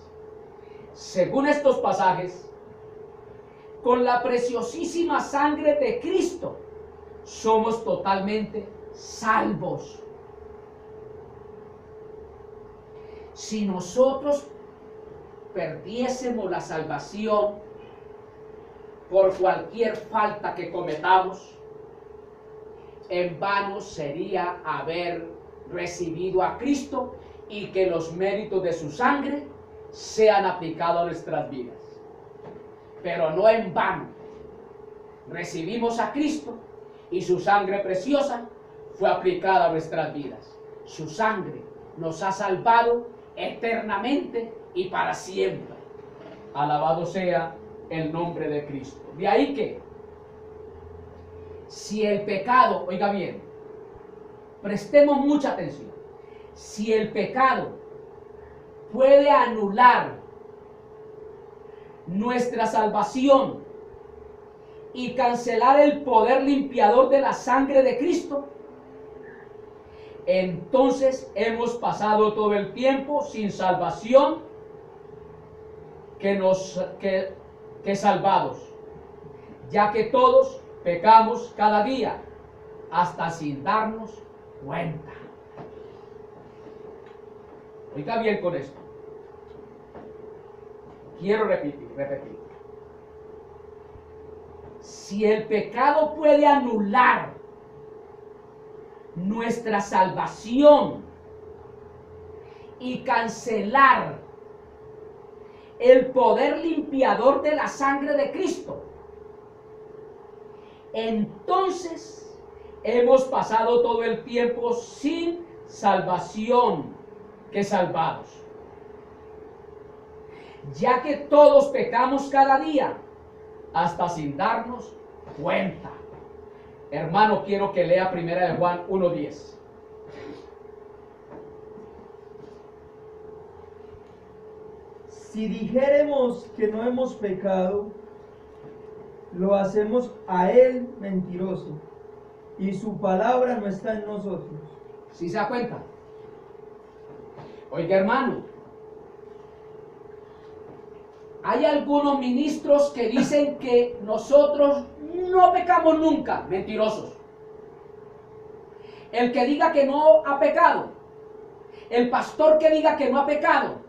según estos pasajes, con la preciosísima sangre de Cristo somos totalmente salvos. si nosotros perdiésemos la salvación por cualquier falta que cometamos, en vano sería haber recibido a Cristo y que los méritos de su sangre sean aplicados a nuestras vidas. Pero no en vano. Recibimos a Cristo y su sangre preciosa fue aplicada a nuestras vidas. Su sangre nos ha salvado eternamente y para siempre. Alabado sea el nombre de Cristo. De ahí que, si el pecado, oiga bien, prestemos mucha atención, si el pecado puede anular nuestra salvación y cancelar el poder limpiador de la sangre de Cristo, entonces hemos pasado todo el tiempo sin salvación que salvados, ya que todos pecamos cada día hasta sin darnos cuenta. Oiga bien con esto. Quiero repetir. Si el pecado puede anular nuestra salvación y cancelar el poder limpiador de la sangre de Cristo, entonces hemos pasado todo el tiempo sin salvación que salvados, ya que todos pecamos cada día hasta sin darnos cuenta. Hermano, quiero que lea 1 de Juan 1:10.
Si dijéremos que no hemos pecado, lo hacemos a él mentiroso, y su palabra no está en nosotros.
¿Sí se da cuenta? Oiga, hermano, hay algunos ministros que dicen que nosotros no pecamos nunca. Mentirosos. El que diga que no ha pecado, el pastor que diga que no ha pecado,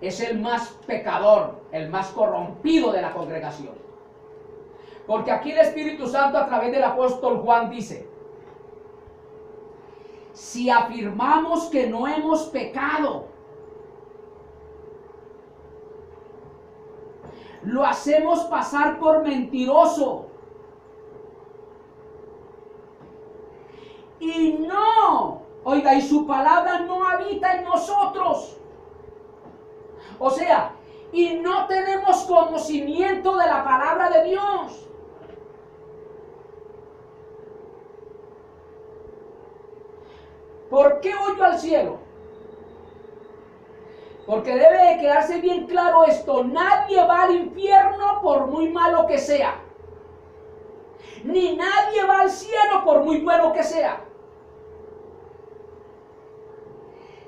es el más pecador, el más corrompido de la congregación. Porque aquí el Espíritu Santo a través del apóstol Juan dice: si afirmamos que no hemos pecado, lo hacemos pasar por mentiroso. Y no, oiga, y su palabra no habita en nosotros. O sea, y no tenemos conocimiento de la palabra de Dios. ¿Por qué voy yo al cielo? Porque debe de quedarse bien claro esto: nadie va al infierno por muy malo que sea, ni nadie va al cielo por muy bueno que sea.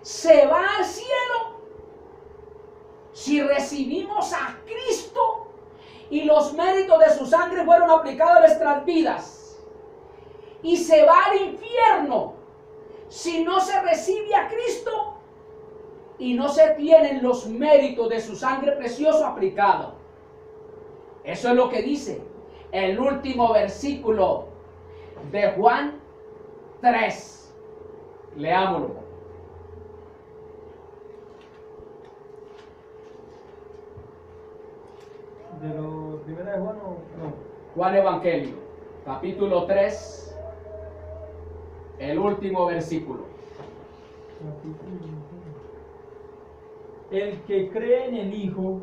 Se va al cielo si recibimos a Cristo y los méritos de su sangre fueron aplicados a nuestras vidas. Y se va al infierno si no se recibe a Cristo y no se tienen los méritos de su sangre precioso aplicado. Eso es lo que dice el último versículo de Juan 3. Leámoslo.
¿De lo primera de Juan o no?
Juan Evangelio, capítulo 3, el último versículo.
El que cree en el Hijo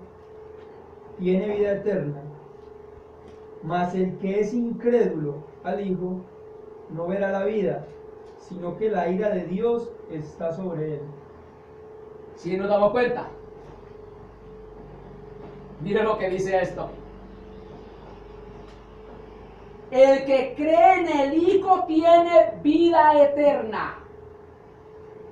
tiene vida eterna, mas el que es incrédulo al Hijo no verá la vida, sino que la ira de Dios está sobre él.
¿Sí nos damos cuenta? Mire lo que dice esto. El que cree en el Hijo tiene vida eterna.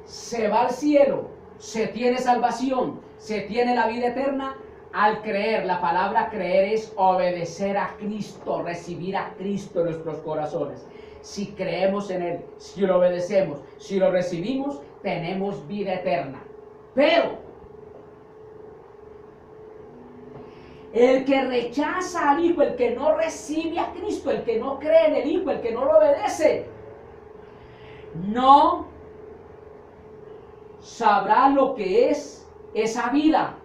Se va al cielo, se tiene salvación, se tiene la vida eterna al creer. La palabra creer es obedecer a Cristo, recibir a Cristo en nuestros corazones. Si creemos en Él, si lo obedecemos, si lo recibimos, tenemos vida eterna. Pero el que rechaza al Hijo, el que no recibe a Cristo, el que no cree en el Hijo, el que no lo obedece, no sabrá lo que es esa vida,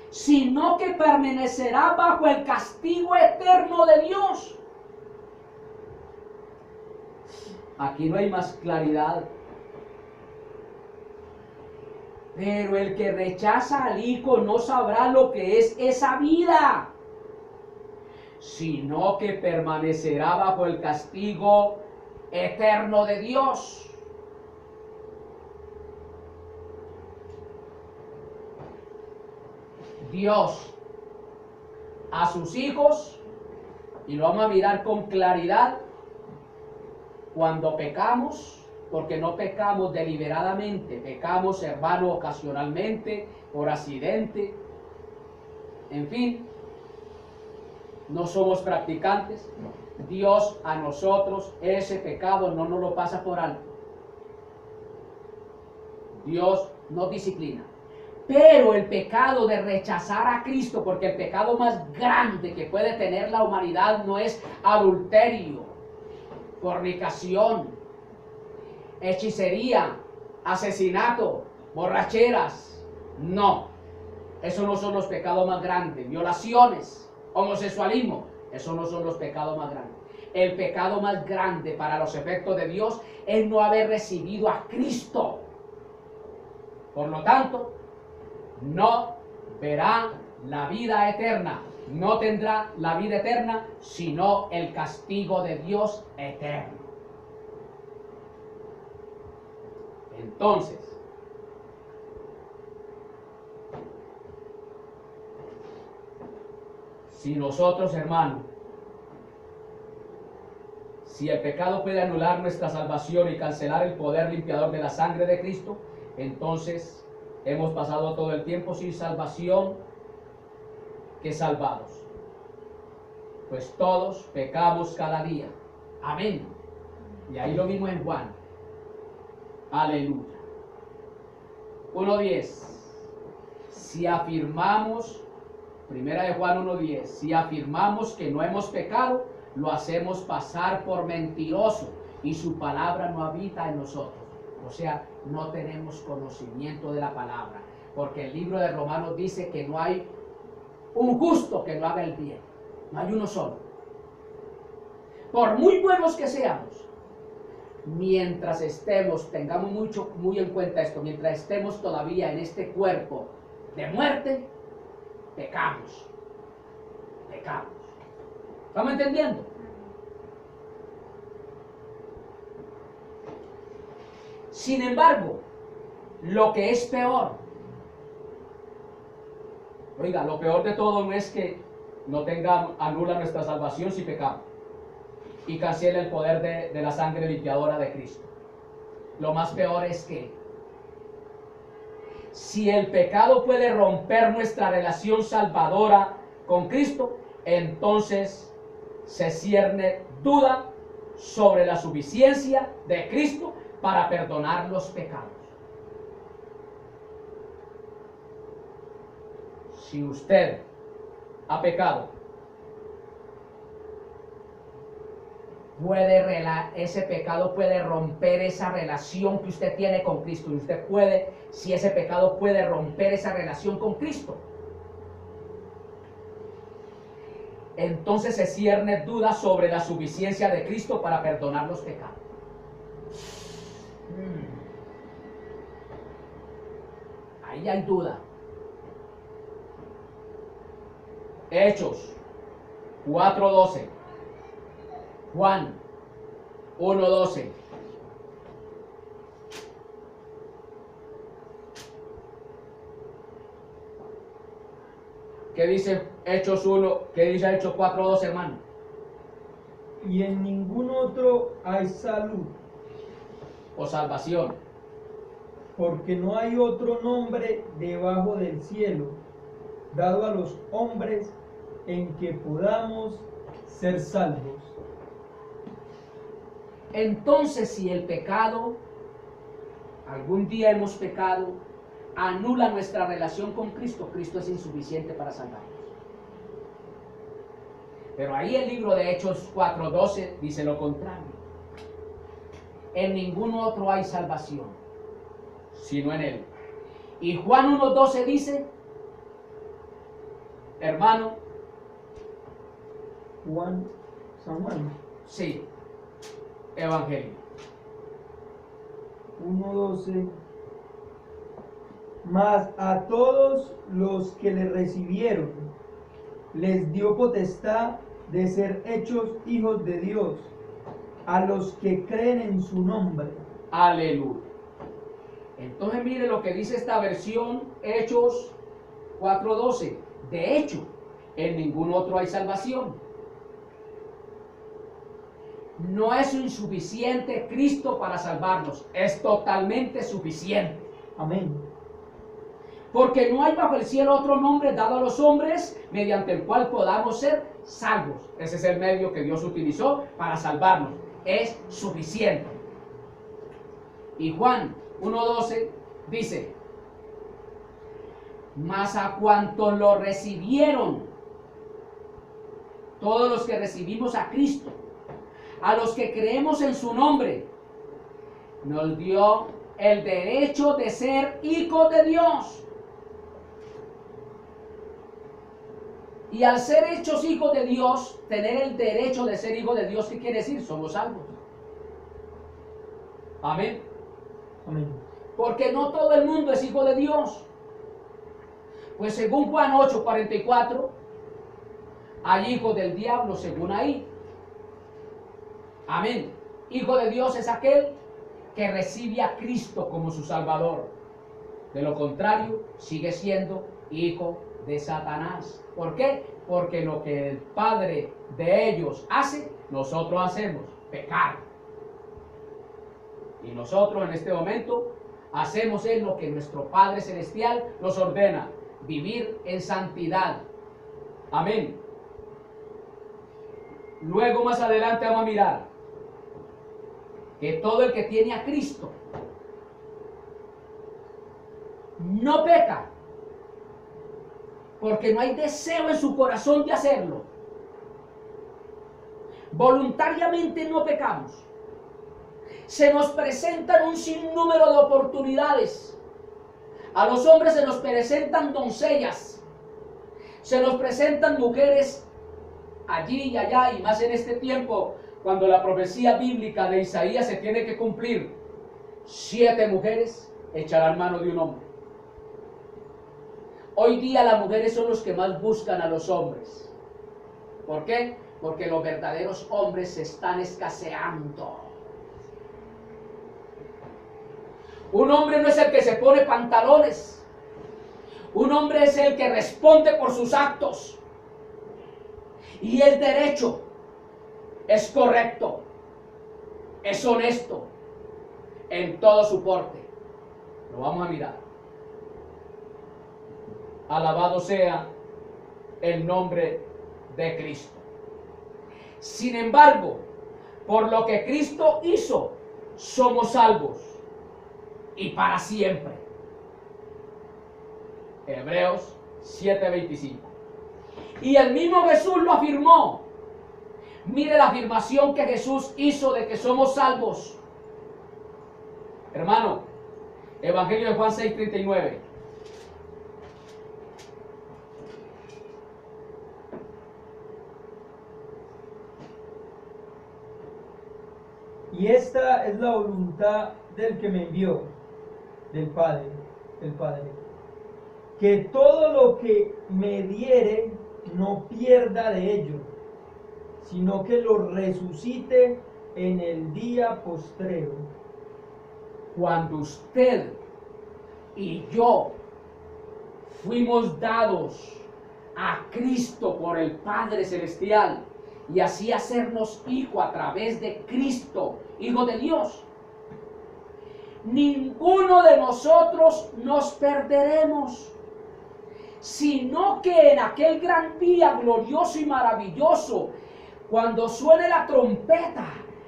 sino que permanecerá bajo el castigo eterno de Dios. Aquí no hay más claridad. Pero el que rechaza al Hijo no sabrá lo que es esa vida, sino que permanecerá bajo el castigo eterno de Dios. Dios a sus hijos, y lo vamos a mirar con claridad, cuando pecamos, porque no pecamos deliberadamente, pecamos, hermano, ocasionalmente, por accidente, en fin, no somos practicantes. Dios a nosotros ese pecado no nos lo pasa por alto. Dios nos disciplina. Pero el pecado de rechazar a Cristo, porque el pecado más grande que puede tener la humanidad no es adulterio, fornicación, hechicería, asesinato, borracheras. No, esos no son los pecados más grandes. Violaciones, homosexualismo, esos no son los pecados más grandes. El pecado más grande para los efectos de Dios es no haber recibido a Cristo. Por lo tanto, no verá la vida eterna, no tendrá la vida eterna, sino el castigo de Dios eterno. Entonces, si nosotros, hermanos, si el pecado puede anular nuestra salvación y cancelar el poder limpiador de la sangre de Cristo, entonces hemos pasado todo el tiempo sin salvación que salvados. Pues todos pecamos cada día. Amén. Y ahí lo vimos en Juan. Aleluya. 1:10. Si afirmamos, primera de Juan 1:10, si afirmamos que no hemos pecado, lo hacemos pasar por mentiroso y su palabra no habita en nosotros. O sea, no tenemos conocimiento de la palabra, porque el libro de Romanos dice que no hay un justo que no haga el bien. No hay uno solo. Por muy buenos que seamos, mientras estemos, tengamos muy en cuenta esto, mientras estemos todavía en este cuerpo de muerte, pecamos. Pecamos. ¿Estamos entendiendo? Sin embargo, lo que es peor, oiga, lo peor de todo no es que anula nuestra salvación si pecamos y cancela el poder de la sangre limpiadora de Cristo. Lo más peor es que si el pecado puede romper nuestra relación salvadora con Cristo, entonces se cierne duda sobre la suficiencia de Cristo para perdonar los pecados. Si usted ha pecado, ese pecado puede romper esa relación que usted tiene con Cristo. Y usted puede, si ese pecado puede romper esa relación con Cristo, entonces se cierne duda sobre la suficiencia de Cristo para perdonar los pecados. Ahí hay duda. Hechos 4:12. Juan 1:12. ¿Qué dice Hechos 1? ¿Qué dice Hechos 4:12, hermano?
Y en ningún otro hay salud,
O salvación.
porque no hay otro nombre debajo del cielo dado a los hombres en que podamos ser salvos.
Entonces, si el pecado algún día hemos pecado, anula nuestra relación con Cristo, Cristo es insuficiente para salvarnos. Pero ahí el libro de Hechos 4:12 dice lo contrario. En ningún otro hay salvación, sino en Él. Y Juan 1:12 dice, hermano,
San Juan
sí, Evangelio.
1:12. Mas a todos los que le recibieron, les dio potestad de ser hechos hijos de Dios, a los que creen en su nombre.
Aleluya. Entonces mire lo que dice esta versión, Hechos 4:12. De hecho, en ningún otro hay salvación. No es insuficiente Cristo para salvarnos, es totalmente suficiente.
Amén.
Porque no hay bajo el cielo otro nombre dado a los hombres mediante el cual podamos ser salvos. Ese es el medio que Dios utilizó para salvarnos. Es suficiente. Y Juan 1:12 dice, mas a cuantos lo recibieron, todos los que recibimos a Cristo, a los que creemos en su nombre, nos dio el derecho de ser hijos de Dios. Y al ser hechos hijos de Dios, tener el derecho de ser hijos de Dios, ¿qué quiere decir? Somos salvos. Amén.
Amén.
Porque no todo el mundo es hijo de Dios. Pues según Juan 8:44, hay hijos del diablo según ahí. Amén. Hijo de Dios es aquel que recibe a Cristo como su Salvador. De lo contrario, sigue siendo hijo de Satanás. ¿Por qué? Porque lo que el padre de ellos hace, nosotros hacemos, pecar. Y nosotros en este momento hacemos en lo que nuestro Padre Celestial nos ordena, vivir en santidad. Amén. Luego más adelante vamos a mirar que todo el que tiene a Cristo no peca, porque no hay deseo en su corazón de hacerlo. Voluntariamente no pecamos. Se nos presentan un sinnúmero de oportunidades. A los hombres se nos presentan doncellas, se nos presentan mujeres allí y allá, y más en este tiempo, cuando la profecía bíblica de Isaías se tiene que cumplir. 7 mujeres echarán mano de un hombre. Hoy día las mujeres son los que más buscan a los hombres. ¿Por qué? Porque los verdaderos hombres se están escaseando. Un hombre no es el que se pone pantalones. Un hombre es el que responde por sus actos. Y es derecho, es correcto, es honesto en todo su porte. Lo vamos a mirar. Alabado sea el nombre de Cristo. Sin embargo, por lo que Cristo hizo, somos salvos. Y para siempre. Hebreos 7:25. Y el mismo Jesús lo afirmó. Mire la afirmación que Jesús hizo de que somos salvos. Hermano, Evangelio de Juan 6:39.
Y esta es la voluntad del que me envió, del Padre, que todo lo que me diere no pierda de ello, sino que lo resucite en el día postrero.
Cuando usted y yo fuimos dados a Cristo por el Padre Celestial, y así hacernos hijo a través de Cristo, hijo de Dios, ninguno de nosotros nos perderemos, sino que en aquel gran día glorioso y maravilloso, cuando suene la trompeta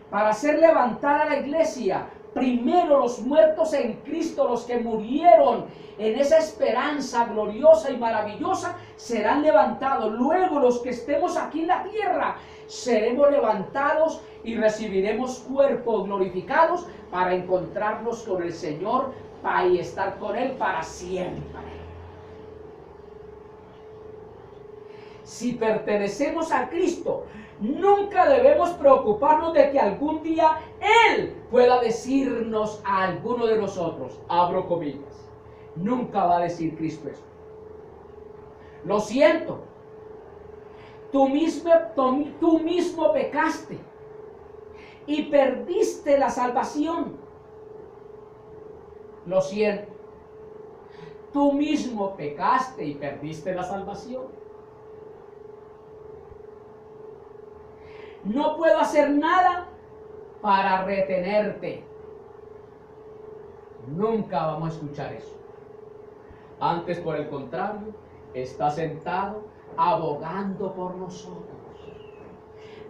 para hacer levantar a la iglesia, Primero los muertos en Cristo, los que murieron en esa esperanza gloriosa y maravillosa, serán levantados. Luego los que estemos aquí en la tierra, seremos levantados y recibiremos cuerpos glorificados para encontrarnos con el Señor y estar con Él para siempre. Si pertenecemos a Cristo, nunca debemos preocuparnos de que algún día Él pueda decirnos a alguno de nosotros, abro comillas. Nunca va a decir Cristo eso. Lo siento. Tú mismo pecaste y perdiste la salvación. Lo siento. Tú mismo pecaste y perdiste la salvación. No puedo hacer nada para retenerte. Nunca vamos a escuchar eso. Antes, por el contrario, está sentado abogando por nosotros.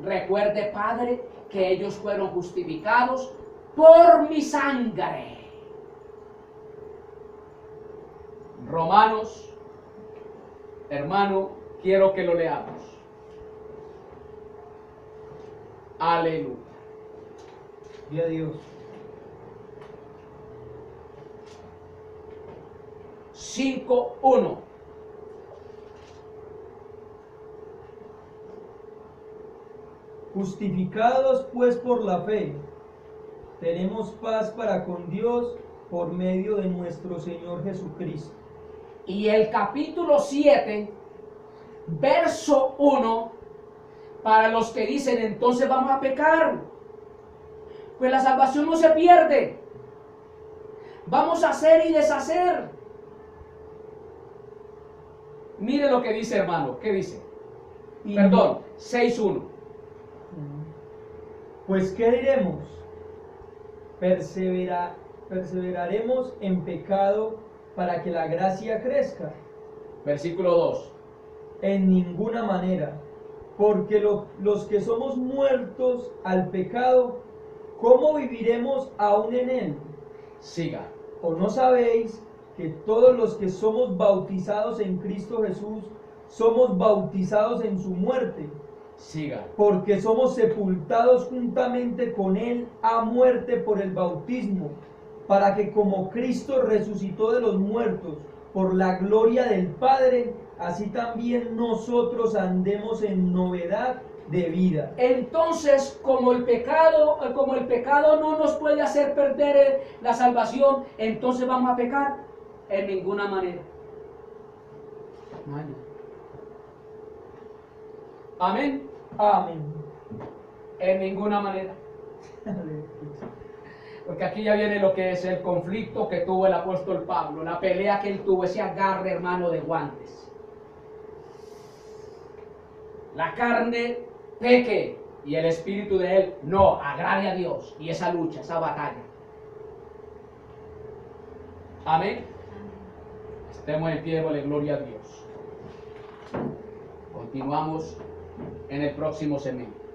Recuerde, Padre, que ellos fueron justificados por mi sangre. Romanos, hermano, quiero que lo leamos. Aleluya.
Gloria a Dios.
5:1.
Justificados pues por la fe, tenemos paz para con Dios por medio de nuestro Señor Jesucristo.
Y el capítulo 7, verso 1, para los que dicen entonces vamos a pecar, pues la salvación no se pierde, vamos a hacer y deshacer. Mire lo que dice, hermano. ¿Qué dice? Perdón, 6:1.
Pues ¿qué diremos? Perseveraremos en pecado para que la gracia crezca.
Versículo 2.
En ninguna manera, porque los que somos muertos al pecado, ¿cómo viviremos aún en él?
Siga.
¿O no sabéis que todos los que somos bautizados en Cristo Jesús, somos bautizados en su muerte?
Siga.
Porque somos sepultados juntamente con él a muerte por el bautismo, para que como Cristo resucitó de los muertos por la gloria del Padre, así también nosotros andemos en novedad de vida.
Entonces, como el pecado no nos puede hacer perder la salvación, entonces vamos a pecar en ninguna manera. Amén.
Amén.
En ninguna manera. Porque aquí ya viene lo que es el conflicto que tuvo el apóstol Pablo, la pelea que él tuvo, ese agarre, hermano, de guantes. La carne peque y el espíritu de él no, agrade a Dios. Y esa lucha, esa batalla. Amén. Estemos en pie, dale gloria a Dios. Continuamos en el próximo segmento.